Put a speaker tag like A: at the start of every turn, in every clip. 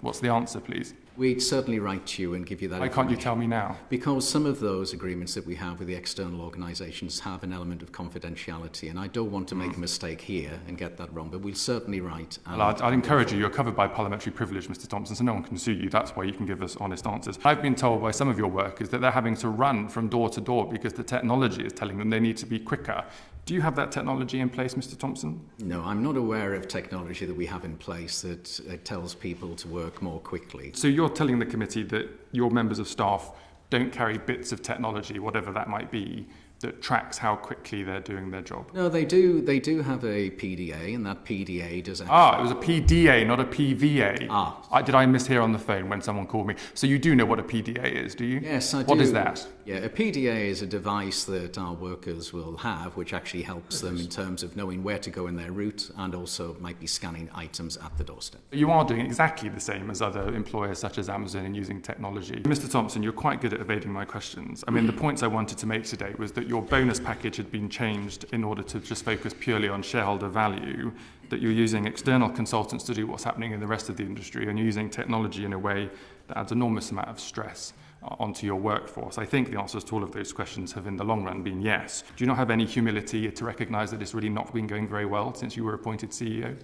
A: What's the answer, please?
B: We'd certainly write to you and give you that
A: information. Why can't you tell me now?
B: Because some of those agreements that we have with the external organisations have an element of confidentiality, and I don't want to make a mistake here and get that wrong, but we'll certainly write.
A: Well, I'd encourage you. You're covered by parliamentary privilege, Mr. Thompson, so no one can sue you. That's why you can give us honest answers. I've been told by some of your workers that they're having to run from door to door because the technology is telling them they need to be quicker. Do you have that technology in place, Mr. Thompson?
B: No, I'm not aware of technology that we have in place that tells people to work more quickly.
A: So you're telling the committee that your members of staff don't carry bits of technology, whatever that might be, that tracks how quickly they're doing their job?
B: No, they do. They do have a PDA, and that PDA does actually...
A: it was a PDA, not a PVA. Did I mishear on the phone when someone called me? So you do know what a PDA is, do you?
B: Yes, I do.
A: What is that?
B: Yeah, a PDA is a device that our workers will have, which actually helps them in terms of knowing where to go in their route, and also might be scanning items at the doorstep.
A: You are doing exactly the same as other employers such as Amazon and using technology. Mr. Thompson, you're quite good at evading my questions. I mean, the points I wanted to make today was that your bonus package had been changed in order to just focus purely on shareholder value, that you're using external consultants to do what's happening in the rest of the industry, and you're using technology in a way that adds enormous amount of stress onto your workforce. I think the answers to all of those questions have in the long run been yes. Do you not have any humility to recognise that it's really not been going very well since you were appointed CEO?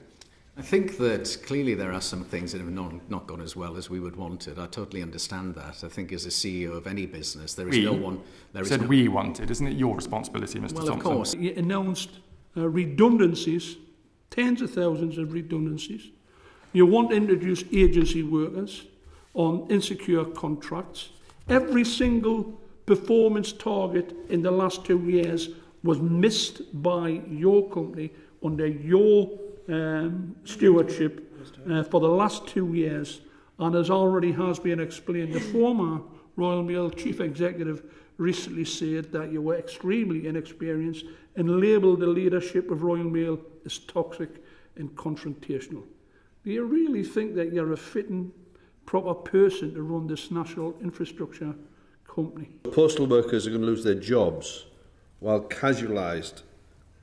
B: I think that clearly there are some things that have not gone as well as we would want it. I totally understand that. I think as a CEO of any business, there is no one...
A: We wanted. Isn't it your responsibility, Mr. Thompson?
B: Well, of course.
C: You announced redundancies, tens of thousands of redundancies. You want to introduce agency workers on insecure contracts. Every single performance target in the last 2 years was missed by your company under your stewardship for the last 2 years. And as already has been explained, the former Royal Mail Chief Executive recently said that you were extremely inexperienced and labelled the leadership of Royal Mail as toxic and confrontational. Do you really think that you're a fitting, proper person to run this national infrastructure company?
D: Postal workers are going to lose their jobs while casualised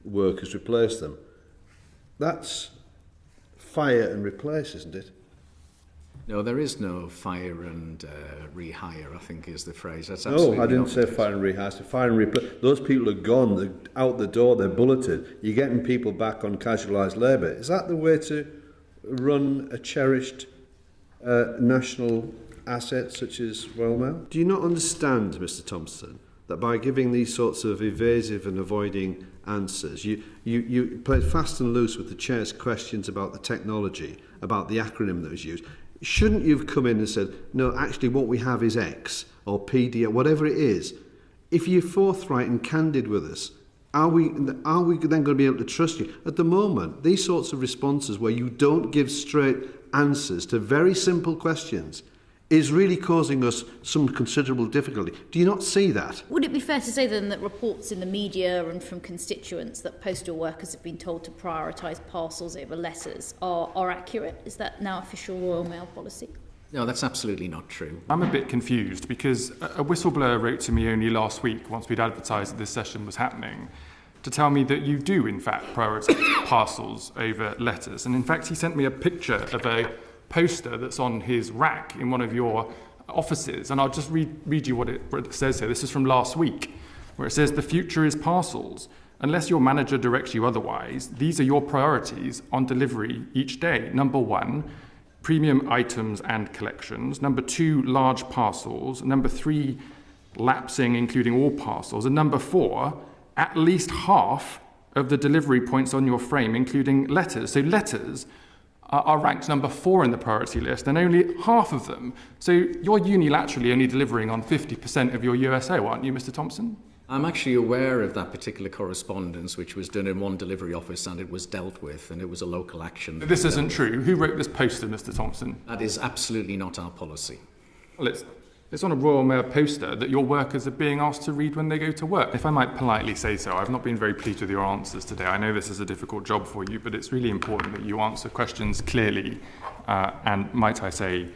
D: workers replace them. That's fire and replace, isn't it?
B: No, there is no fire and rehire, I think is the phrase. That's
D: no, I didn't say fire and rehire, I said fire and replace. Those people are gone, they're out the door, they're bulleted. You're getting people back on casualised labour. Is that the way to run a cherished national asset such as Royal Mail? Do you not understand, Mr. Thompson, that by giving these sorts of evasive and avoiding answers, you played fast and loose with the chair's questions about the technology, about the acronym that was used? Shouldn't you have come in and said, no, actually what we have is X or PD or whatever it is? If you're forthright and candid with us, are we then going to be able to trust you? At the moment, these sorts of responses where you don't give straight answers to very simple questions is really causing us some considerable difficulty. Do you not see that?
E: Would it be fair to say then that reports in the media and from constituents that postal workers have been told to prioritise parcels over letters are accurate? Is that now official Royal Mail policy?
B: No, that's absolutely not true.
A: I'm a bit confused because a whistleblower wrote to me only last week, once we'd advertised that this session was happening, to tell me that you do, in fact, prioritise parcels over letters. And in fact, he sent me a picture of a poster that's on his rack in one of your offices, and I'll just read you what it says here. This is from last week, where it says, "The future is parcels. Unless your manager directs you otherwise, these are your priorities on delivery each day. Number 1, premium items and collections. Number 2, large parcels. Number 3, lapsing, including all parcels. And number 4, at least half of the delivery points on your frame, including letters." So letters are ranked number 4 in the priority list, and only half of them. So you're unilaterally only delivering on 50% of your USO, aren't you, Mr. Thompson?
B: I'm actually aware of that particular correspondence, which was done in one delivery office, and it was dealt with, and it was a local action.
A: This isn't true. Who wrote this poster, Mr. Thompson?
B: That is absolutely not our policy.
A: Well, it's on a Royal Mail poster that your workers are being asked to read when they go to work. If I might politely say so, I've not been very pleased with your answers today. I know this is a difficult job for you, but it's really important that you answer questions clearly and, might I say,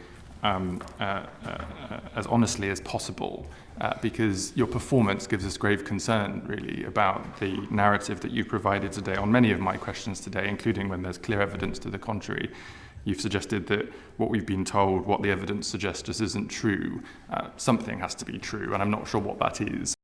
A: as honestly as possible, because your performance gives us grave concern, really, about the narrative that you've provided today on many of my questions today, including when there's clear evidence to the contrary. You've suggested that what we've been told, what the evidence suggests just isn't true. Something has to be true, and I'm not sure what that is.